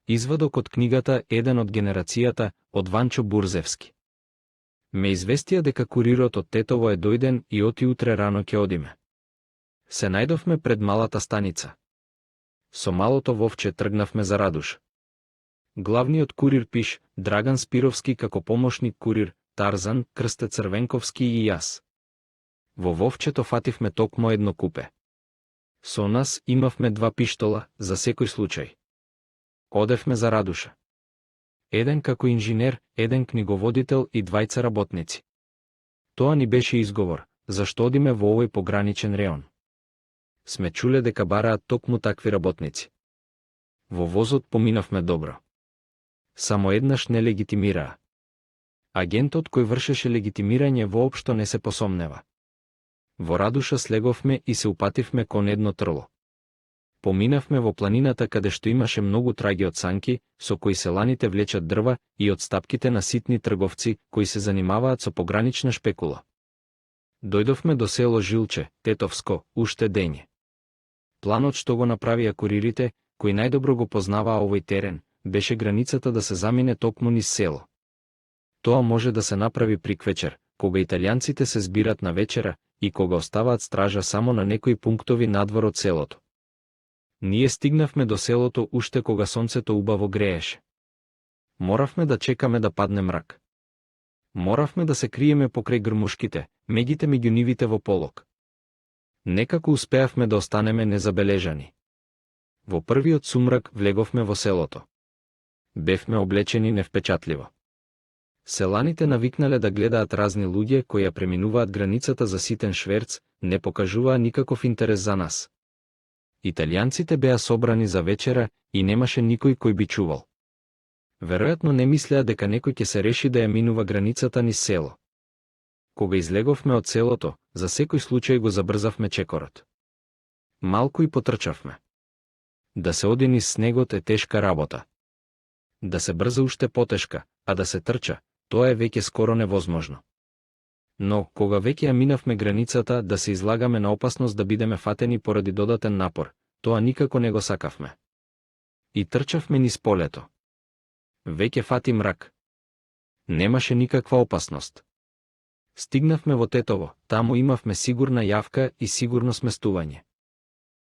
Извадок од книгата Еден од генерацијата, од Ванчо Бурзевски. Ме известија дека курирот од тетово е дојден и оти утре рано ќе одиме. Се најдовме пред малата станица. Со малото вовче тргнавме за Радуш. Главниот курир пиш, Драган Спировски како помошник курир, Тарзан, Крсте Црвенковски и јас. Во вовчето фативме токмо едно купе. Со нас имавме 2 пиштола, за секој случај. Одевме за Радуша. Еден како инженер, еден книговодител и 2 работници. Тоа ни беше изговор, зашто одиме во овој пограничен реон. Сме чуле дека бараат токму такви работници. Во возот поминавме добро. Само еднаш не легитимираа. Агентот кој вршеше легитимирање воопшто не се посомнева. Во Радуша слеговме и се упативме кон едно трло. Поминавме во планината каде што имаше многу траги од санки, со кои селаните влечат дрва, и од стапките на ситни трговци, кои се занимаваат со погранична шпекула. Дојдовме до село Жилче, Тетовско, уште дење. Планот што го направија куририте, кои најдобро го познаваа овој терен, беше границата да се замине токму низ село. Тоа може да се направи приквечер, кога италијанците се збират на вечера и кога оставаат стража само на некои пунктови надвор од селото. Ние стигнавме до селото уште кога сонцето убаво грееше. Моравме да чекаме да падне мрак. Моравме да се криеме покрај грмушките, меѓите меѓу нивите во полог. Некако успеавме да останеме незабележани. Во првиот сумрак влеговме во селото. Бевме облечени невпечатливо. Селаните навикнале да гледаат разни луѓе кои ја преминуваат границата за ситен шверц, не покажуваа никаков интерес за нас. Италијанците беа собрани за вечера и немаше никој кој би чувал. Веројатно не мислеа дека некој ќе се реши да ја минува границата низ село. Кога излеговме од селото, за секој случај го забрзавме чекорот. Малку и потрчавме. Да се оди низ снегот е тешка работа. Да се брза уште потешка, а да се трча, тоа е веќе скоро невозможно. Но, кога веќе ја минавме границата, да се излагаме на опасност да бидеме фатени поради додатен напор, тоа никако не го сакавме. И трчавме низ полето. Веќе фати мрак. Немаше никаква опасност. Стигнавме во Тетово, таму имавме сигурна јавка и сигурно сместување.